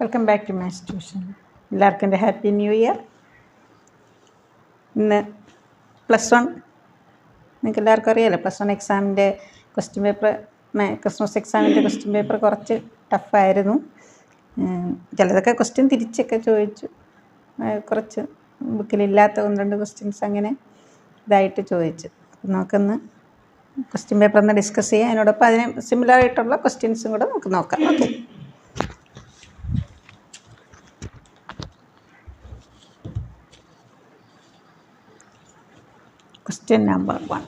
Welcome back to maths tuition. എല്ലാവർക്കും എൻ്റെ happy new year. ഇന്ന് +1 നിങ്ങൾക്ക് എല്ലാവർക്കും അറിയാമല്ലോ, +1 എക്സാമിൻ്റെ ക്വസ്റ്റ്യൻ പേപ്പർ, ക്രിസ്മസ് എക്സാമിൻ്റെ ക്വസ്റ്റ്യൻ പേപ്പർ കുറച്ച് ടഫായിരുന്നു. ചിലതൊക്കെ ക്വസ്റ്റ്യൻ തിരിച്ചൊക്കെ ചോദിച്ചു, കുറച്ച് ബുക്കിലില്ലാത്ത 1-2 ക്വസ്റ്റ്യൻസ് അങ്ങനെ ഇതായിട്ട് ചോദിച്ചു. അപ്പം നമുക്കൊന്ന് ക്വസ്റ്റ്യൻ പേപ്പർ ഒന്ന് ഡിസ്കസ് ചെയ്യാം. അതിനോടൊപ്പം അതിന് സിമിലറായിട്ടുള്ള ക്വസ്റ്റ്യൻസും കൂടെ നമുക്ക് നോക്കാം. Okay, question number 1.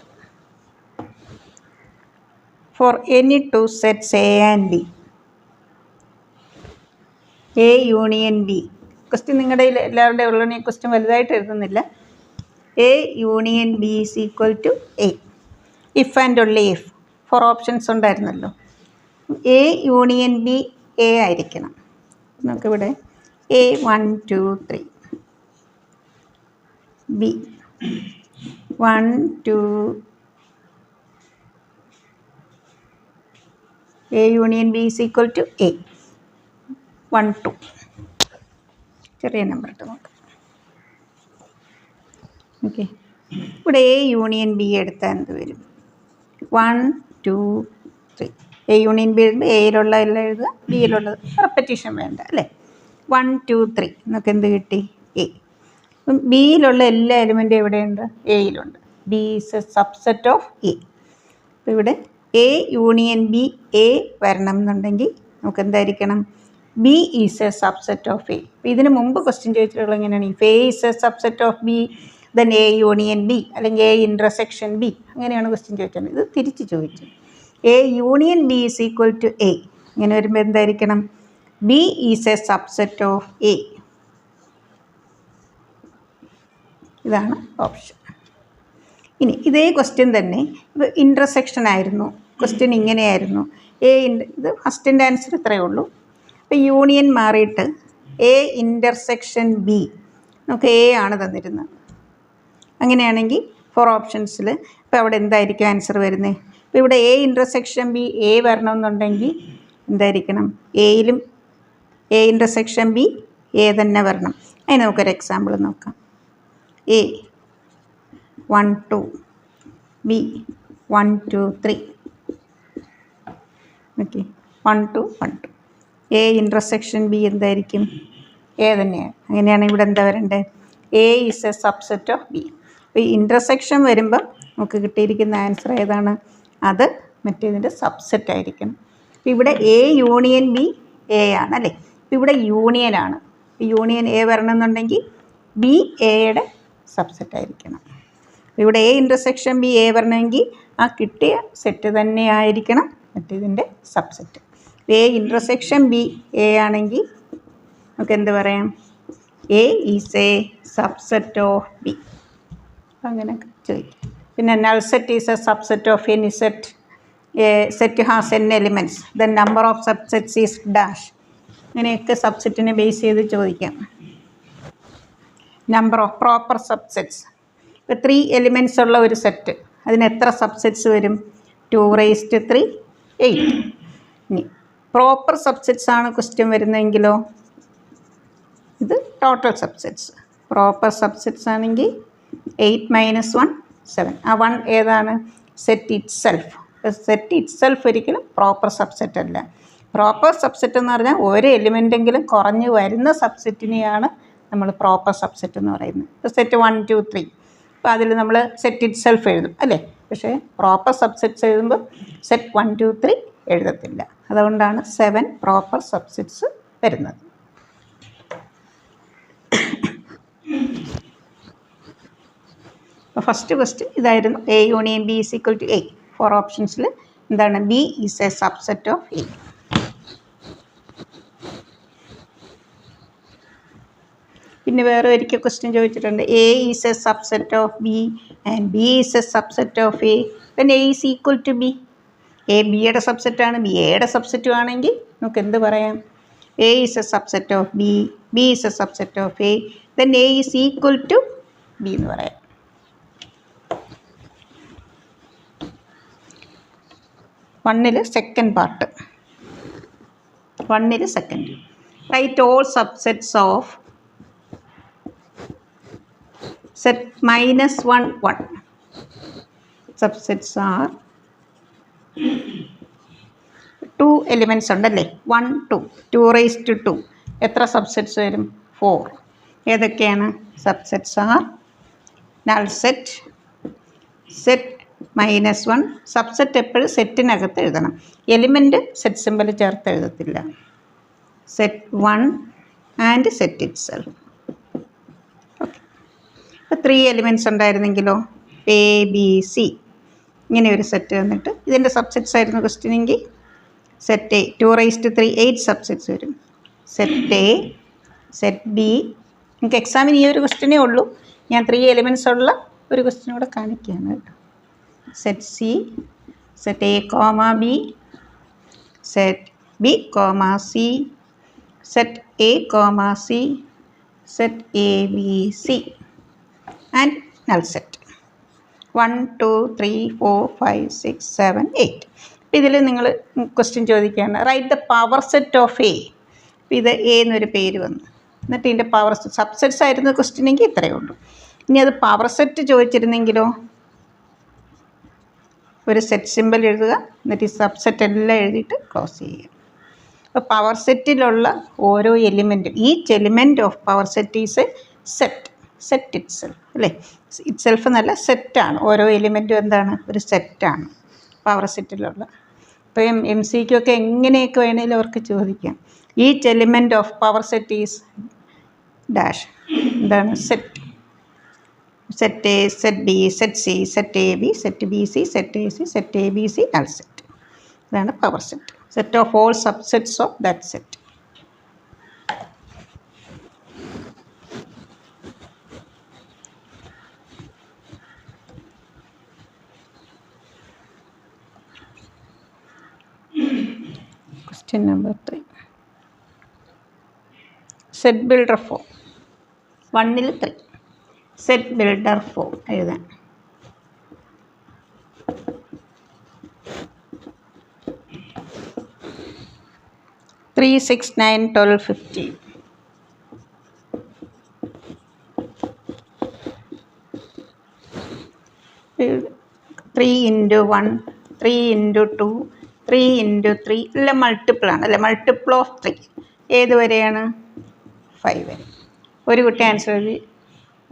For any two sets A and B, A union B. Question നിങ്ങളുടെ എല്ലാവരുടെ ഉള്ള ക്വസ്റ്റ്യൻ വലുതായിട്ട് എഴുതുന്നില്ല. A union B is equal to A. If and only if. 4 options ഉണ്ടായിരുന്നല്ലോ. A union B A ആയിരിക്കണം. നമുക്കിവിടെ A 1 2 3, B 1 2, A union B is equal to A 1 2. ചെറിയ number ഇട്ട് നോക്കാം. ഓക്കെ, ഇവിടെ A യൂണിയൻ B എടുത്താൽ എന്ത് വരും? 1 2 3. A യൂണിയൻ B എഴുതുമ്പോൾ എയിലുള്ള എല്ലാം എഴുതുക, ബിയിലുള്ളത് റെപ്പറ്റീഷൻ വേണ്ട അല്ലേ. 1 2 3 നമുക്ക് എന്ത് കിട്ടി? A. അപ്പം ബിയിലുള്ള എല്ലാ എലിമെൻറ്റും എവിടെയുണ്ട്? എയിലുണ്ട്. B is a subset of A. അപ്പോൾ ഇവിടെ എ യൂണിയൻ ബി എ വരണം എന്നുണ്ടെങ്കിൽ നമുക്ക് എന്തായിരിക്കണം? B is a subset of A. അപ്പോൾ ഇതിന് മുമ്പ് ക്വസ്റ്റ്യൻ ചോദിച്ചിട്ടുള്ളത് എങ്ങനെയാണ്? If A is a subset of B then A union B, അല്ലെങ്കിൽ എ ഇൻ്റർസെക്ഷൻ ബി, അങ്ങനെയാണ് ക്വസ്റ്റ്യൻ ചോദിച്ചത്. ഇത് തിരിച്ച് ചോദിച്ചു. A union B is equal to A. ഇങ്ങനെ വരുമ്പോൾ എന്തായിരിക്കണം? B is a subset of A. ഇതാണ് ഓപ്ഷൻ. ഇനി ഇതേ ക്വസ്റ്റ്യൻ തന്നെ ഇത് ഇൻ്റർസെക്ഷൻ ആയിരുന്നു, ക്വസ്റ്റ്യൻ ഇങ്ങനെയായിരുന്നു. ഇത് ഫസ്റ്റിൻ്റെ ആൻസർ ഇത്രയേ ഉള്ളൂ. അപ്പോൾ യൂണിയൻ മാറിയിട്ട് എ ഇൻ്റർസെക്ഷൻ ബി, നമുക്ക് എ ആണ് തന്നിരുന്നത്. അങ്ങനെയാണെങ്കിൽ 4 ഓപ്ഷൻസിൽ ഇപ്പോൾ അവിടെ എന്തായിരിക്കും ആൻസർ വരുന്നത്? ഇപ്പോൾ ഇവിടെ എ ഇൻ്റർസെക്ഷൻ ബി എ വരണമെന്നുണ്ടെങ്കിൽ എന്തായിരിക്കണം? എയിലും എ ഇൻ്റർസെക്ഷൻ ബി എ തന്നെ വരണം. അതിന് നമുക്കൊരു എക്സാമ്പിൾ നോക്കാം. A 1 2, B 1 2 3. Okay, 1 2 1 2. A intersection B എന്തായിരിക്കും? എ തന്നെയാണ്. അങ്ങനെയാണെങ്കിൽ ഇവിടെ എന്താ വരേണ്ടത്? A is a subset of B. അപ്പോൾ ഈ ഇൻ്റർസെക്ഷൻ വരുമ്പം നമുക്ക് കിട്ടിയിരിക്കുന്ന ആൻസർ ഏതാണ്? അത് മറ്റേതിൻ്റെ സബ്സെറ്റ് ആയിരിക്കണം. അപ്പോൾ ഇവിടെ എ യൂണിയൻ ബി എ ആണ് അല്ലേ. ഇപ്പോൾ ഇവിടെ യൂണിയനാണ്. യൂണിയൻ എ വരണമെന്നുണ്ടെങ്കിൽ ബി എയുടെ സബ്സെറ്റ് ആയിരിക്കണം. ഇവിടെ എ ഇൻ്റർസെക്ഷൻ ബി എ വരണമെങ്കിൽ ആ കിട്ടിയ സെറ്റ് തന്നെ ആയിരിക്കണം മറ്റേതിൻ്റെ subset. A intersection B A ആണെങ്കിൽ നമുക്ക് എന്ത് പറയാം? A is a subset of B. അങ്ങനെ ചോദിക്കും. പിന്നെ null set is a subset of any set. Set has n elements then number of subsets is dash. അങ്ങനെയൊക്കെ സബ്സെറ്റിനെ ബേസ് ചെയ്ത് ചോദിക്കാം. Number of proper subsets. ഇപ്പോൾ 3 എലിമെൻറ്റ്സ് ഉള്ള ഒരു സെറ്റ്, അതിന് എത്ര സബ്സെറ്റ്സ് വരും? 2⁻3 8. ഇനി പ്രോപ്പർ സബ്സെറ്റ്സ് ആണ് ക്വസ്റ്റ്യൻ വരുന്നതെങ്കിലോ ഇത് ടോട്ടൽ സബ്സെറ്റ്സ്. പ്രോപ്പർ സബ്സെറ്റ്സ് ആണെങ്കിൽ 8 - 1 7. ആ 1 ഏതാണ്? Set it self. Set it self ഒരിക്കലും പ്രോപ്പർ സബ്സെറ്റ് അല്ല. പ്രോപ്പർ സബ്സെറ്റ് എന്ന് പറഞ്ഞാൽ ഒരു എലിമെൻറ്റെങ്കിലും കുറഞ്ഞ് വരുന്ന സബ്സെറ്റിനെയാണ് നമ്മൾ പ്രോപ്പർ സബ്സെറ്റ് എന്ന് പറയുന്നത്. ഇപ്പോൾ സെറ്റ് 1 2 3, അപ്പോൾ അതിൽ നമ്മൾ സെറ്റ് ഇറ്റ് സെൽഫ് എഴുതും അല്ലേ. പക്ഷേ പ്രോപ്പർ സബ്സെറ്റ്സ് എഴുതുമ്പോൾ സെറ്റ് 1 2 3 എഴുതത്തില്ല. അതുകൊണ്ടാണ് 7 പ്രോപ്പർ സബ്സെറ്റ്സ് വരുന്നത്. അപ്പോൾ ഫസ്റ്റ് ക്വസ്റ്റ്യൻ ഇതായിരുന്നു. A union B is equal to A. 4 ഓപ്ഷൻസിൽ എന്താണ്? B is a subset of A. പിന്നെ വേറെ ഒരിക്കൽ ക്വസ്റ്റ്യൻ ചോദിച്ചിട്ടുണ്ട്. A is a subset of B and B is a subset of A, then A is equal to B. A ബിയുടെ സബ്സെറ്റാണ്, B എയുടെ സബ്സെറ്റും ആണെങ്കിൽ നമുക്ക് എന്ത് പറയാം? A is a subset of B, B is a subset of A, then A is equal to B എന്ന് പറയാം. 1 second part, 1 second. Write all subsets of set -1 1. Subsets are 2 elements ഉണ്ടല്ലേ, 1 2 2 raised to 2. എത്ര subsets വരും? 4. ഏതൊക്കെയാണ്? Subsets are null set, set -1. Subset എപ്പോഴും സെറ്റിനകത്ത് എഴുതണം, element set symbol ചേർത്ത് എഴുതത്തില്ല. Set 1 and set itself. Okay, ഇപ്പോൾ 3 എലിമെൻറ്റ്സ് ഉണ്ടായിരുന്നെങ്കിലോ, എ ബി സി ഇങ്ങനെ ഒരു സെറ്റ് വന്നിട്ട് ഇതിൻ്റെ സബ്സെറ്റ്സ് ആയിരുന്നു ക്വസ്റ്റ്യനെങ്കിൽ set A 2 raised to 3 8 subsets വരും. Set A, set B. നിങ്ങൾക്ക് എക്സാമിന് ഈ ഒരു ക്വസ്റ്റ്യനേ ഉള്ളൂ, ഞാൻ 3 എലിമെൻറ്റ്സ് ഉള്ള ഒരു ക്വസ്റ്റ്യൻ കൂടെ കാണിക്കുകയാണ് കേട്ടോ. Set C, set A comma B, set B comma C, set A comma C, set A B C and null set 1 2 3 4 5 6 7 8. ഇതിൽ നിങ്ങൾ ക്വസ്റ്റ്യൻ ചോദിക്കുകയാണ് write the power set of A. ഇത് എ എന്നൊരു പേര് വന്നു, എന്നിട്ട് ഇതിൻ്റെ പവർ സബ്സെറ്റ്സ് ആയിരുന്നു ക്വസ്റ്റ്യനെങ്കിൽ ഇത്രയേ ഉള്ളൂ. ഇനി അത് പവർ സെറ്റ് ചോദിച്ചിരുന്നെങ്കിലോ, ഒരു സെറ്റ് സിമ്പൽ എഴുതുക, എന്നിട്ട് ഈ സബ്സെറ്റ് എല്ലാം എഴുതിയിട്ട് ക്ലോസ് ചെയ്യുക. അപ്പോൾ പവർ സെറ്റിലുള്ള ഓരോ എലിമെൻറ്റും, each element of power set is a set, set itself അല്ലേ. ഇറ്റ് സെൽഫ് എന്നല്ല, സെറ്റാണ്. ഓരോ എലിമെൻറ്റും എന്താണ്? ഒരു സെറ്റാണ് പവർ സെറ്റിലുള്ള. ഇപ്പം MCQ ഒക്കെ എങ്ങനെയൊക്കെ വേണമെങ്കിലും അവർക്ക് ചോദിക്കാം. Each element of power set is dash, എന്താണ്? Set. Set A, set B, set C, set A B, set B C, set A C, set A B C, null set. ഇതാണ് power set. Set of all subsets of that set. Question number 3. Set builder form 1 3. Set builder form എഴുതാൻ. Three, 6, 9, 12, 15. Three into 1, 3 into 2, 3 into 3 എല്ലാം multiple ആണ് അല്ലേ. Multiple of 3 ഏത് വരെയാണ്? 5 വരെ. ഒരു കുട്ടി ആൻസർ എഴുതി,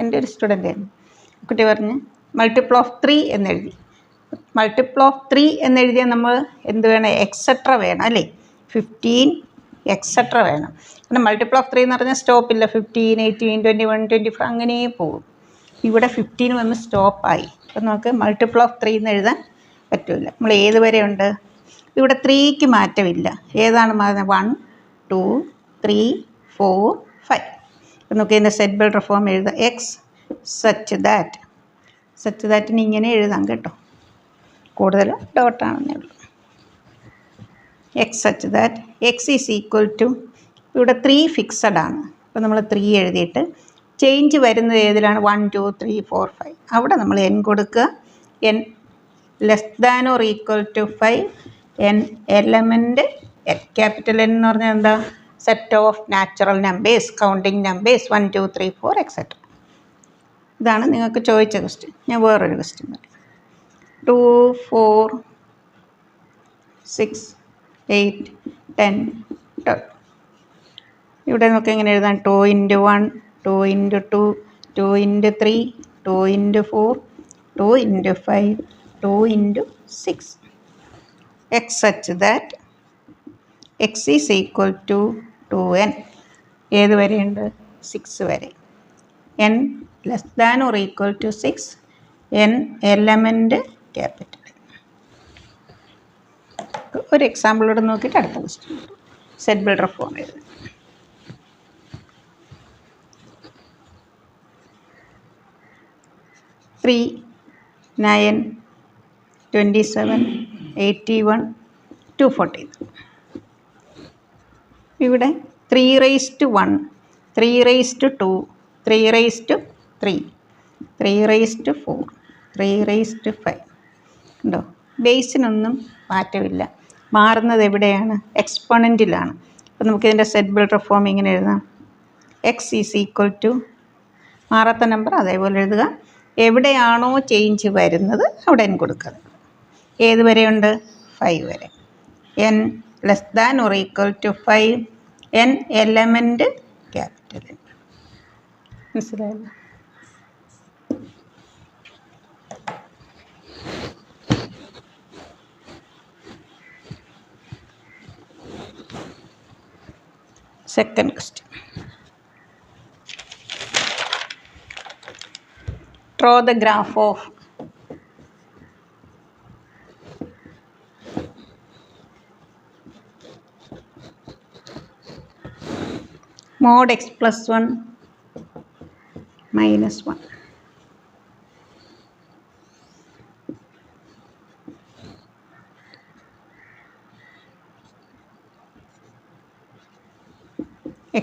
എൻ്റെ ഒരു സ്റ്റുഡൻ്റ് ആയിരുന്നു. കുട്ടി പറഞ്ഞ് മൾട്ടിപ്പിൾ ഓഫ് 3 എന്നെഴുതി. മൾട്ടിപ്പിൾ ഓഫ് 3 എന്നെഴുതിയാൽ നമ്മൾ എന്ത് വേണം? എക്സെട്ര വേണം അല്ലേ. 15 എക്സെട്ര വേണം. പിന്നെ മൾട്ടിപ്പിൾ ഓഫ് 3 എന്ന് പറഞ്ഞാൽ സ്റ്റോപ്പില്ല. 15, 18, 21, 24 അങ്ങനെ പോകും. ഇവിടെ 15 വന്ന് സ്റ്റോപ്പായി. അപ്പം നമുക്ക് മൾട്ടിപ്പിൾ ഓഫ് 3 എന്ന് എഴുതാൻ പറ്റില്ല. നമ്മൾ ഏത് വരെ ഉണ്ട്? ഇവിടെ 3ക്ക് മാറ്റമില്ല. ഏതാണ് മാറുന്നത്? 1 2 3 4 5. അപ്പം നമുക്ക് ഇതിൻ്റെ സെറ്റ് ബിൽഡർ ഫോം എഴുതാം. എക്സ് സച്ച് ദാറ്റിന് ഇങ്ങനെ എഴുതാം കേട്ടോ, കൂടുതൽ ഡോട്ടാണെന്നേ ഉള്ളൂ. X such that X is equal to, ഇവിടെ 3 ഫിക്സഡ് ആണ്. അപ്പോൾ നമ്മൾ 3 എഴുതിയിട്ട് ചേഞ്ച് വരുന്നത് ഏതിലാണ്? 1 2 3 4 5. അവിടെ നമ്മൾ n കൊടുക്കുക. n less than or equal to 5. n element capital N എന്ന് പറഞ്ഞാൽ എന്താ? Set of natural numbers, counting numbers 1 2 3 4 etcetera. ഇതാണ് നിങ്ങൾക്ക് ചോദിച്ച ക്വസ്റ്റ്യൻ. ഞാൻ വേറൊരു ക്വസ്റ്റ്യൻ പറയാം. 2 4 6 8 10 12. ഇവിടെ നമുക്ക് എങ്ങനെ എഴുതാം? 2 into 1, 2 into 2, 2 into 3, 2 into 4, 2 into 5, 2 into 6. X such that x is equal to 2n. ഏത് വരെയുണ്ട്? 6 വരെ. n less than or equal to 6. n element capital. ഒരു എക്സാമ്പിളോട് നോക്കിയിട്ട് അടുത്ത ക്വസ്റ്റ്യൻ. സെറ്റ് ബിൽഡർ ഫോം എഴുതും. 3 9 27 81 240. ഇവിടെ 3 raised to 1, 3 raised to 2, 3 raised to 3, 3 raised to 4, 3 raised to 5. ഉണ്ടോ? ബേസിനൊന്നും മാറ്റമില്ല. മാറുന്നത് എവിടെയാണ്? എക്സ്പോണൻറ്റിലാണ്. അപ്പോൾ നമുക്കിതിൻ്റെ സെറ്റ് ബിൽഡർ ഫോം ഇങ്ങനെ എഴുതാം. എക്സ് ഈസ് ഈക്വൽ ടു മാറാത്ത നമ്പർ അതേപോലെ എഴുതുക. എവിടെയാണോ ചേഞ്ച് വരുന്നത് അവിടെ n കൊടുക്കുക. ഏത് വരെയുണ്ട്? 5 വരെ. n less than or equal to 5, n element capital N. മനസ്സിലായല്ലോ? Second question. Draw the graph of mod x plus 1 minus 1.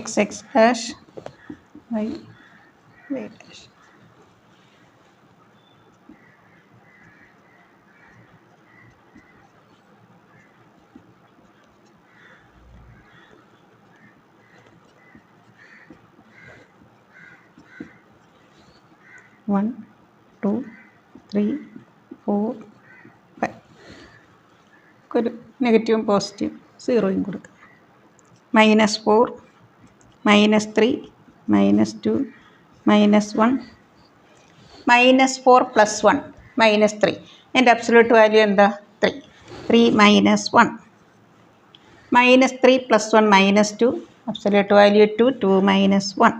x dash y dash. One, 2, 3, 4, 5. ഒരു നെഗറ്റീവും പോസിറ്റീവും സീറോയും കൊടുക്കുക. -4, -3, -2, -1, -4 + 1 -3. എൻ്റെ അബ്സല്യൂട്ട് വാല്യൂ എന്താ? 3. 3 - 1. -3 + 1 -2. Absolute value 2. 2 - 1.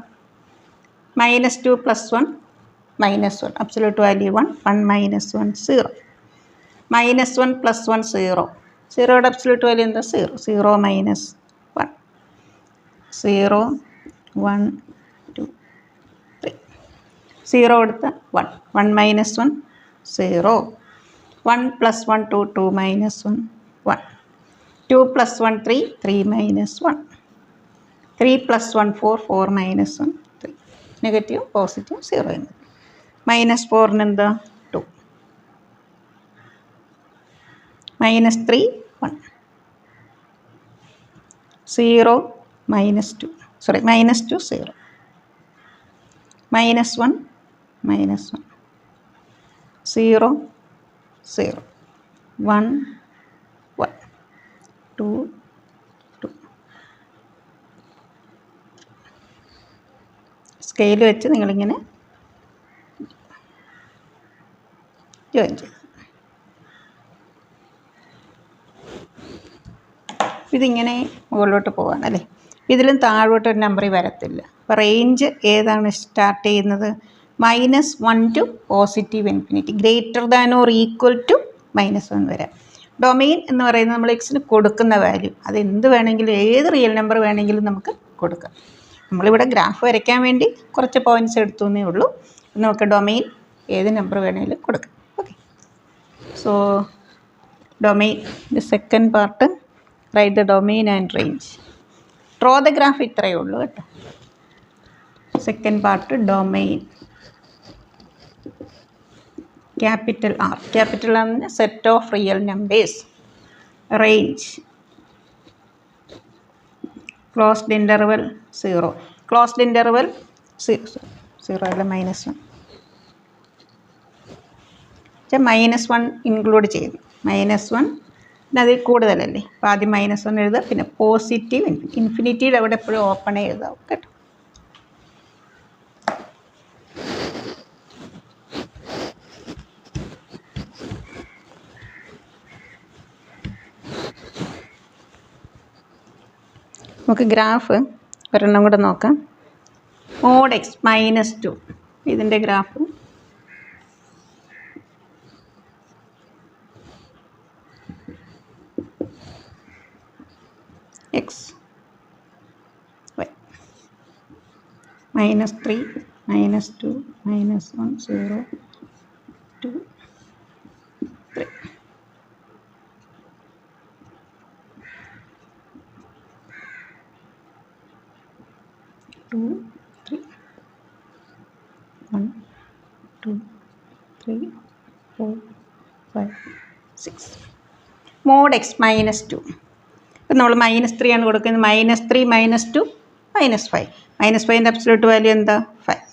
-2 + 1 -1. Absolute value 1. 1 - 1 0. -1 + 1 0. സീറോയുടെ absolute value എന്താ? 0. 0 - 1. 0 1 2 3. 0 കൊടുത്ത് 1. 1 - 1 0. 1 + 1 2. 2 - 1 1. 2 + 1 3. 3 - 1. 3 + 1 4. 4 - 1 3. Negative positive 0. -4 എന്താ? 2. -3 1. 0 -2 sorry -2 0. -1 -1 0 0. 1 1 2 2. സ്കെയിൽ വെച്ച് നിങ്ങളിങ്ങനെ ജോയിൻ ചെയ്യും. ഇതിങ്ങനെ മുകളിലോട്ട് പോവാണല്ലേ. ഇതിലും താഴോട്ടൊരു നമ്പർ വരത്തില്ല. അപ്പോൾ റേഞ്ച് ഏതാണ് സ്റ്റാർട്ട് ചെയ്യുന്നത്? -1 to +∞. Greater than or equal to -1 വരെ. ഡൊമെയിൻ എന്ന് പറയുന്നത് നമ്മൾ എക്സിന് കൊടുക്കുന്ന വാല്യൂ. അത് എന്ത് വേണമെങ്കിലും, ഏത് റിയൽ നമ്പർ വേണമെങ്കിലും നമുക്ക് കൊടുക്കാം. നമ്മളിവിടെ ഗ്രാഫ് വരയ്ക്കാൻ വേണ്ടി കുറച്ച് പോയിൻറ്റ്സ് എടുത്തു എന്നേ ഉള്ളൂ. നമുക്ക് ഡൊമെയിൻ ഏത് നമ്പർ വേണമെങ്കിലും കൊടുക്കാം. Okay. So domain the second part, write the domain and range. Draw the graph ഇത്രയേ ഉള്ളൂ കേട്ടോ. Second part domain. Capital R. Capital R എന്ന് set of real numbers. Range closed interval 0. Closed interval 0 അല്ല -1. -1 include ചെയ്തു. -1 പിന്നെ അതിൽ കൂടുതലല്ലേ. അപ്പോൾ ആദ്യം -1 എഴുതുക. പിന്നെ പോസിറ്റീവ് ഇൻഫിനിറ്റിയുടെ അവിടെ എപ്പോഴും ഓപ്പണേ എഴുതാവും കേട്ടോ. നമുക്ക് ഗ്രാഫ് ഒരെണ്ണം കൂടെ നോക്കാം. mod x -2. ഇതിൻ്റെ graph x y -3 -2 -1 0 2 3. Two, 3, 1, 2, 3, 4, 5, 6. mod x -2. ഇപ്പം നമ്മൾ -3 ആണ് കൊടുക്കുന്നത്. -3 -2 -5. -5ൻ്റെ അബ്സല്യൂട്ട് വാല്യൂ എന്താ? 5.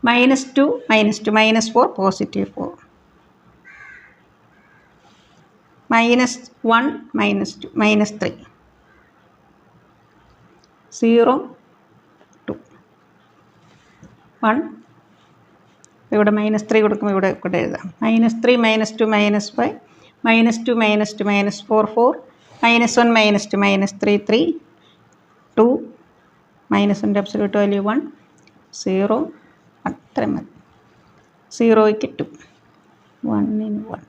-2 -2 -4 +4. -1 -2 -3. 0 2 1. ഇവിടെ -3 കൊടുക്കുമ്പോൾ ഇവിടെ എഴുതാം. -3 -2 -5 -2 -2 -4 4 -1 -2 -3 3 2 -1ൻ്റെ അബ്സല്യൂട്ട് വാല്യൂ 1 0 1. അത്രയും മതി. 0ക്ക് 2 1 1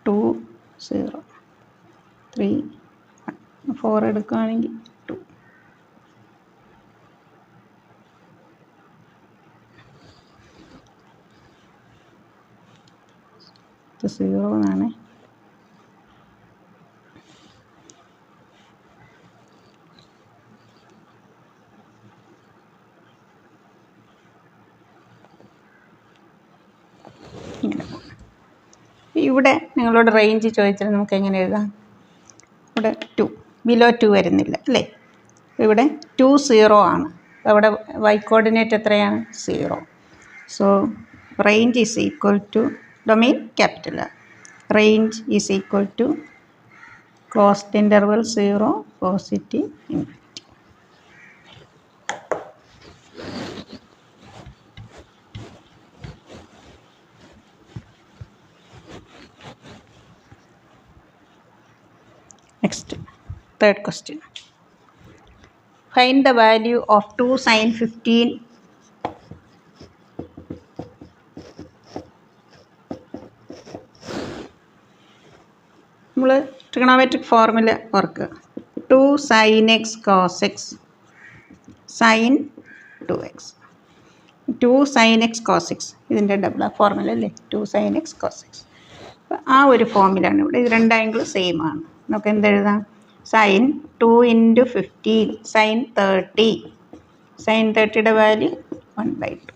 2 0 3 1 4 എടുക്കുകയാണെങ്കിൽ 2. ഇത് 0 എന്നാണ്. ഇങ്ങനെ ഇവിടെ നിങ്ങളോട് റേഞ്ച് ചോദിച്ചാൽ നമുക്ക് എങ്ങനെ എഴുതാം? ഇവിടെ 2 ബിലോ 2 വരുന്നില്ല അല്ലേ? ഇവിടെ 2 0 ആണ്. അവിടെ y കോർഡിനേറ്റ് എത്രയാണ്? 0. So range is equal to domain capital R. Range is equal to closed interval 0 positive infinity. Next, third question. Find the value of 2 sin 15 നമ്മൾ ട്രിഗണോമെട്രിക് ഫോർമുല ഓർക്കുക. 2 sin x cos x sin 2x. 2 sin x cos x ഇതിൻ്റെ double formula അല്ലേ? 2 sin x cos x. അപ്പോൾ ആ ഒരു ഫോർമുലയാണ് ഇവിടെ. ഇത് രണ്ട് ആംഗിൾ സെയിം ആണ്. നമുക്ക് എന്തെഴുതാം? sin 2 × 15 sin 30. sin 30യുടെ വാല്യൂ 1/2.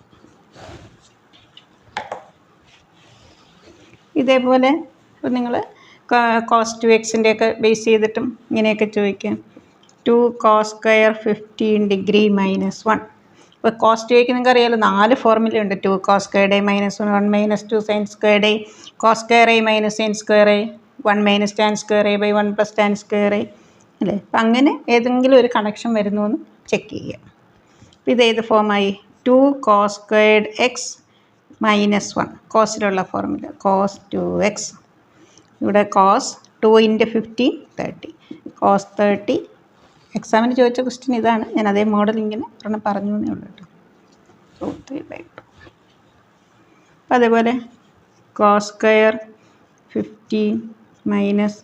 ഇതേപോലെ ഇപ്പോൾ നിങ്ങൾ cos 2x-ൻ്റെയൊക്കെ ബേസ് ചെയ്തിട്ടും ഇങ്ങനെയൊക്കെ ചോദിക്കാം. 2 cos square 15 degree -1. ഇപ്പോൾ cos 2x നിങ്ങൾക്ക് അറിയാമല്ലോ 4 ഫോർമുലയുണ്ട്. 2 cos squared a -1 1 - 2 sin squared a cos square a - sin square a 1 - tan square a 1 + tan square a അല്ലേ? അപ്പം അങ്ങനെ ഏതെങ്കിലും ഒരു കണക്ഷൻ വരുന്നു എന്ന് ചെക്ക് ചെയ്യുക. അപ്പോൾ ഇത് ഏത് ഫോമായി? 2 cos squared x -1 കോസിലുള്ള ഫോർമുല cos 2x. ഇവിടെ cos 2 × 15 30 cos 30. എക്സാമിന് ചോദിച്ച ക്വസ്റ്റ്യൻ ഇതാണ്. ഞാൻ അതേ മോഡൽ ഇങ്ങനെ ഒരെണ്ണം പറഞ്ഞു എന്നേ ഉള്ളൂ കേട്ടോ. √3/2. അപ്പോൾ അതേപോലെ cos square 15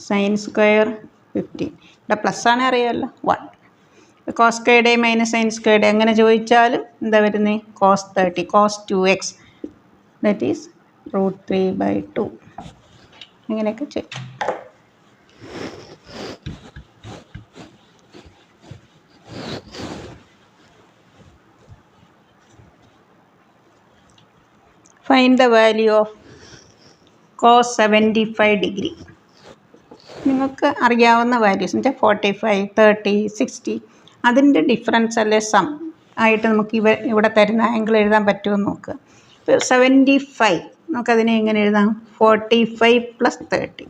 sin square 15. ഇവിടെ പ്ലസ് ആണ് അറിയാമല്ലോ 1. cos squared a sin squared a അങ്ങനെ ചോദിച്ചാലും എന്താ വരുന്നത്? cos 30 cos 2x that is √3/2. ഇങ്ങനെയൊക്കെ ചെയ്യും. Find the value of cos 75 degree. നിങ്ങൾക്ക് അറിയാവുന്ന വാല്യൂസ് എന്ന് വെച്ചാൽ 45 30 60 അതിൻ്റെ ഡിഫറൻസ് അല്ലെ സം ആയിട്ട് നമുക്ക് ഇവിടെ തരുന്ന ആംഗിൾ എഴുതാൻ പറ്റുമെന്ന് നോക്കുക. ഇപ്പോൾ 75 നമുക്കതിനെ എങ്ങനെ എഴുതാം? 45 + 30.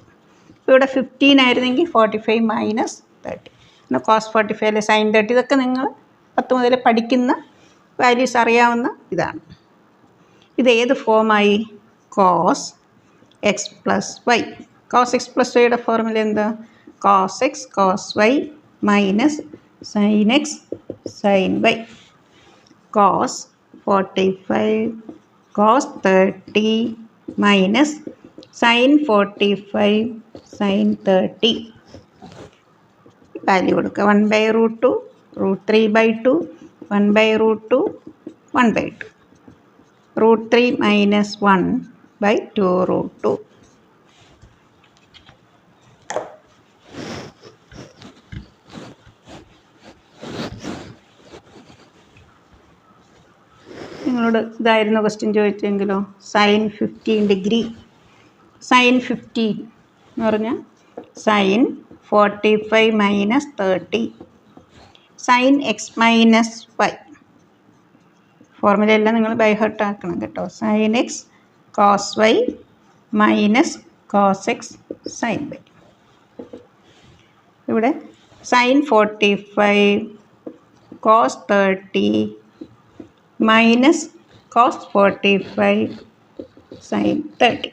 ഇപ്പോൾ ഇവിടെ 15 ആയിരുന്നെങ്കിൽ 45 - 30. പിന്നെ cos 45 അല്ലെ sin 30 ഇതൊക്കെ നിങ്ങൾ 10 മുതൽ പഠിക്കുന്ന വാല്യൂസ് അറിയാവുന്ന ഇതാണ്. ഇത് ഏത് ഫോമായി? cos x + y. cos x + yയുടെ ഫോർമുല എന്താ? cos x cos y - sin x sin y. cos 45 cos 30 sin 45 sin 30. Value കൊടുക്കുക. 1/√2 √3/2 1/√2 1/2. √3 - 1/2√2. നിങ്ങളോട് നിങ്ങളോട് ഇതായിരുന്നു ക്വസ്റ്റ്യൻ ചോദിച്ചെങ്കിലോ സൈൻ 15 ഡിഗ്രി. സൈൻ 15 എന്ന് പറഞ്ഞാൽ sine 45 minus 30 sine x minus y. ഫോർമുലയെല്ലാം നിങ്ങൾ ബൈ ഹാർട്ട് ആക്കണം കേട്ടോ. Sine x cos y minus cos x sine y. ഇവിടെ sine 45 cos 30 minus cos 45 sine 30.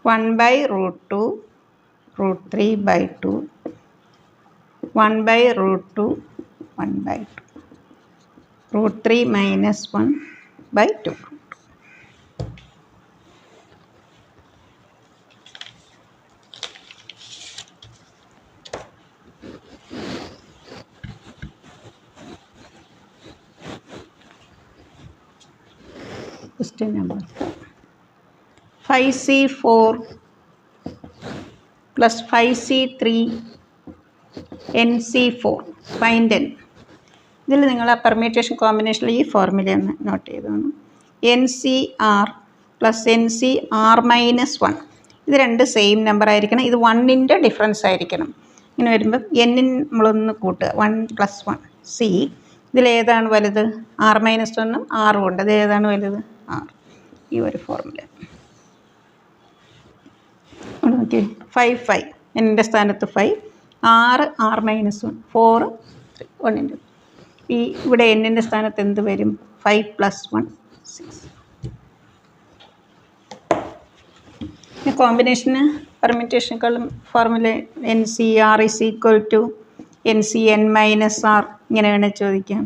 1/√2 √3/2 1/√2 1/2 √3 minus 1/2. Question number 5C4 plus 5C3 NC4 find n. ഇതിൽ നിങ്ങൾ ആ permutation കോമ്പിനേഷനിൽ ഈ ഫോർമുല ഒന്ന് നോട്ട് ചെയ്തോണം. NCR പ്ലസ് NCR-1 ഇത് രണ്ട് സെയിം നമ്പർ ആയിരിക്കണം. ഇത് 1ൻ്റെ ഡിഫറൻസ് ആയിരിക്കണം. ഇങ്ങനെ വരുമ്പോൾ n നമ്മളൊന്ന് കൂട്ടുക. 1 + 1 C. ഇതിലേതാണ് വലുത്? R-1ഉം ആറും ഉണ്ട്. ഇത് ഏതാണ് വലുത്? R. ഈ ഒരു ഫോർമുല ഓക്കെ. 5 5 എൻ്റെ സ്ഥാനത്ത് 5 6 R-1 4 1 ഈ ഇവിടെ എന്നിൻ്റെ സ്ഥാനത്ത് എന്ത് വരും? 5 + 1 6. കോമ്പിനേഷന് പെർമ്യൂട്ടേഷനേക്കാളും ഫോർമുല NCR = NCn-R ഇങ്ങനെ വേണേൽ ചോദിക്കാം.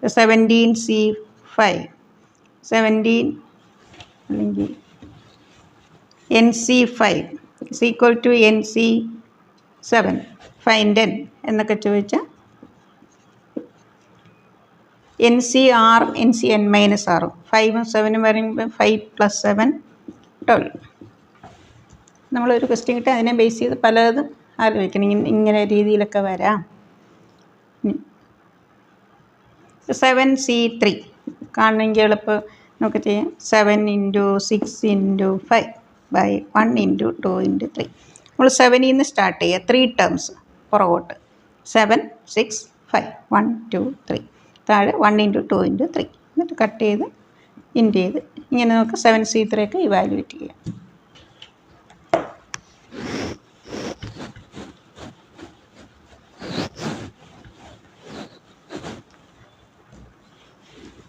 17C5 17 അല്ലെങ്കിൽ NC5 = NC7 ഫൈൻഡ് n എന്നൊക്കെ ചോദിച്ചാൽ NCR NCn-R 5ഉം 7ഉം പറയുമ്പോൾ 5 + 7 12. നമ്മളൊരു ക്വസ്റ്റ്യൻ കിട്ടി അതിനെ ബേസ് ചെയ്ത് പലതും ആലോചിക്കണം. ഇങ്ങനെ രീതിയിലൊക്കെ വരാം. 7C3 കാണണമെങ്കിൽ എളുപ്പം നമുക്ക് ചെയ്യാം. 7 × 6 × 5/1 × 2 × 3. നമ്മൾ 7ൽ നിന്ന് സ്റ്റാർട്ട് ചെയ്യുക. 3 ടേംസ് പുറകോട്ട്. 7 6 5 1 2 3 താഴെ 1 × 2 × 3 എന്നിട്ട് കട്ട് ചെയ്ത് ഇൻറ്റ് ചെയ്ത് ഇങ്ങനെ നമുക്ക് 7C3 ഒക്കെ ഇവാലുവേറ്റ് ചെയ്യാം.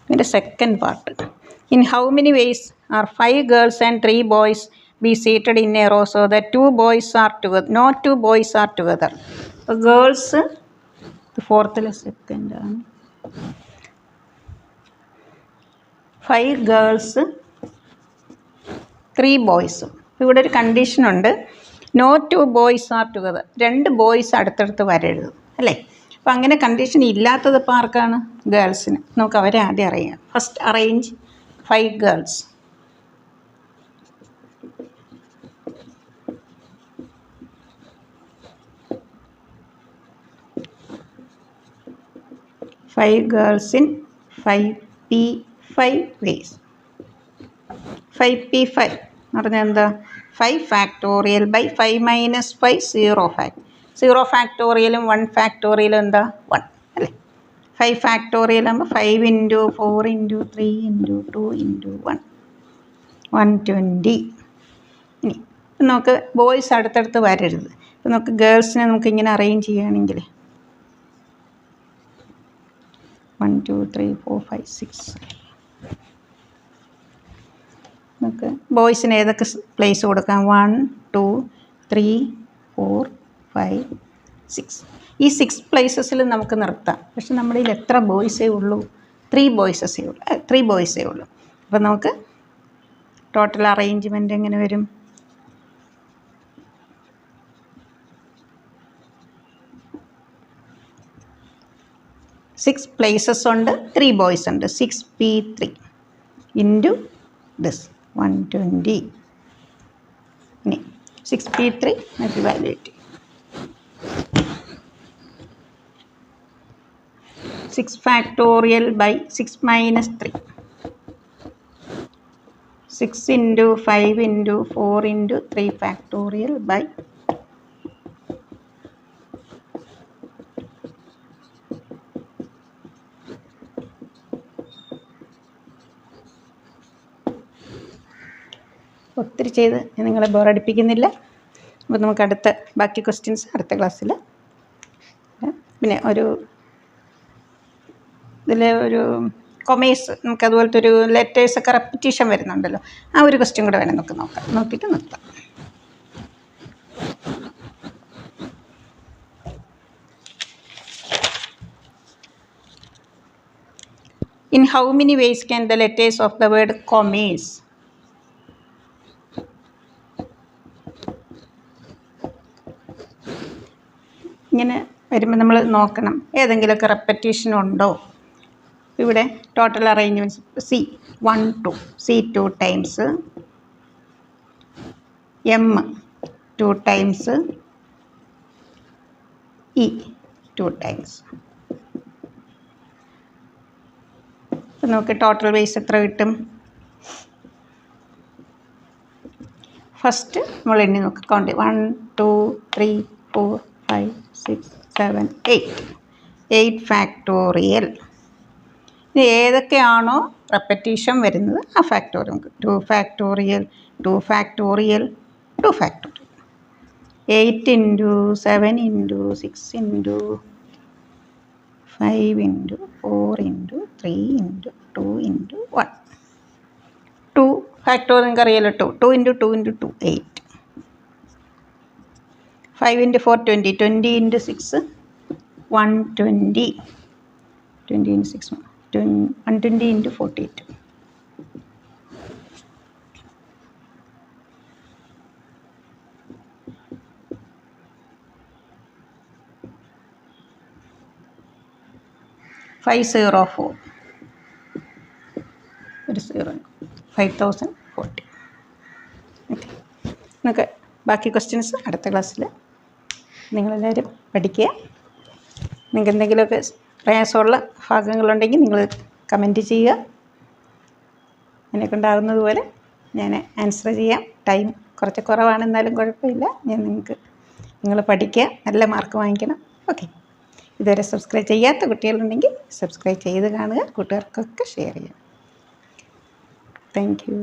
ഇതിൻ്റെ second part. In how many vase R 5 girls and 3 boys be seated in a row so that 2 boys are together, no 2 boys are together. അപ്പോൾ ഗേൾസ് ഫോർത്തിലെ സെക്കൻഡ് ആണ്. 5 ഗേൾസ് 3 ബോയ്സും. ഇവിടെ ഒരു കണ്ടീഷനുണ്ട്. No 2 boys are together. 2 boys അടുത്തടുത്ത് വരരുത് അല്ലേ. അപ്പോൾ അങ്ങനെ കണ്ടീഷൻ ഇല്ലാത്തത് ഇപ്പോൾ ആർക്കാണ്? ഗേൾസിന്. നമുക്ക് അവരെ ആദ്യം അറിയാം. First arrange 5 girls. Five girls in 5p5 ways. 5p5 എന്ന് പറഞ്ഞാൽ എന്താ? 5 ഫാക്ടോറിയൽ ബൈ 5 മൈനസ് 5 0 ഫാക്ട്. 0 ഫാക്ടോറിയലും 1 ഫാക്ടോറിയലും എന്താ? 1 അല്ലേ. 5 ഫാക്ടോറിയൽ ആകുമ്പോൾ 5 × 4 × 3 × 2 × 1 120. ഇനി നമുക്ക് ബോയ്സ് അടുത്തടുത്ത് വരരുത്. ഇപ്പം നമുക്ക് ഗേൾസിനെ നമുക്കിങ്ങനെ അറേഞ്ച് ചെയ്യുകയാണെങ്കിൽ 1 2 3 4 5 6. നമുക്ക് ബോയ്സിന് ഏതൊക്കെ പ്ലേസ് കൊടുക്കാം? 1 2 3 4 5 6. ഈ 6 പ്ലേസസിൽ നമുക്ക് നിർത്താം. പക്ഷെ നമ്മുടെ കയ്യിൽ എത്ര ബോയ്സേ ഉള്ളൂ? 3 ബോയ്സേ ഉള്ളൂ. അപ്പം നമുക്ക് ടോട്ടൽ അറേഞ്ച്മെൻറ്റ് എങ്ങനെ വരും? സിക്സ് പ്ലേസസ് ഉണ്ട്, 3 ബോയ്സ് ഉണ്ട്. 6p3 into this 120. ഇനി 6p3 നമുക്ക് വാല്യൂറ്റ്. 6 factorial by 6 minus 3. 6 into 5 into 4 into 3 factorial by ഒത്തിരി ചെയ്ത് ഞാൻ നിങ്ങളെ ബോറടിപ്പിക്കുന്നില്ല. അപ്പോൾ നമുക്ക് ബാക്കി ക്വസ്റ്റ്യൻസ് അടുത്ത ക്ലാസ്സിൽ. പിന്നെ ഇതിൽ കൊമേഴ്സ് നമുക്ക് അതുപോലത്തെ ഒരു ലെറ്റേഴ്സൊക്കെ റെപ്പിറ്റീഷൻ വരുന്നുണ്ടല്ലോ, ആ ഒരു ക്വസ്റ്റ്യൻ കൂടെ വേണം നമുക്ക് നോക്കിയിട്ട് നിർത്താം. In how many ways can the letters of the word commerce ഇങ്ങനെ വരുമ്പോൾ നമ്മൾ നോക്കണം ഏതെങ്കിലുമൊക്കെ റെപ്പറ്റീഷൻ ഉണ്ടോ. ഇവിടെ total arrangements C1 2 C2 times M 2 times E 2 times. അപ്പം നമുക്ക് ടോട്ടൽ വേസ് എത്ര കിട്ടും? ഫസ്റ്റ് നമ്മൾ എണ്ണി നോക്കാം. Count 1 2 3 4 5 6 7 8 factorial. ഇനി ഏതൊക്കെയാണോ റെപ്പറ്റീഷൻ വരുന്നത് ആ ഫാക്ടോറിയൽ നമുക്ക് 2 factorial 2 factorial 2 factorial. 8 into 7 into 6 into 5 into 4 into 3 into 2 into 1. 2 factorial നിങ്ങൾക്ക് അറിയാലോ. 2 into 2 into 2 8. 5 into 4 20 20 into 6 120 20 into 6 120 into 48. Five 0 4 ഒരു 0 5040. ഓക്കെ, നമുക്ക് ബാക്കി ക്വസ്റ്റ്യൻസ് അടുത്ത ക്ലാസ്സിൽ. നിങ്ങളെല്ലാവരും പഠിക്കുക. നിങ്ങൾക്ക് എന്തെങ്കിലുമൊക്കെ പ്രയാസമുള്ള ഭാഗങ്ങളുണ്ടെങ്കിൽ നിങ്ങൾ കമൻറ്റ് ചെയ്യുക. എന്നെക്കൊണ്ടാകുന്നതുപോലെ ഞാൻ ആൻസർ ചെയ്യാം. ടൈം കുറച്ച് കുറവാണെന്നാലും കുഴപ്പമില്ല. നിങ്ങൾ പഠിക്കുക, നല്ല മാർക്ക് വാങ്ങിക്കണം. ഓക്കെ, ഇതുവരെ സബ്സ്ക്രൈബ് ചെയ്യാത്ത കുട്ടികളുണ്ടെങ്കിൽ സബ്സ്ക്രൈബ് ചെയ്ത് കാണുക, കൂട്ടുകാർക്കൊക്കെ ഷെയർ ചെയ്യുക. Thank you.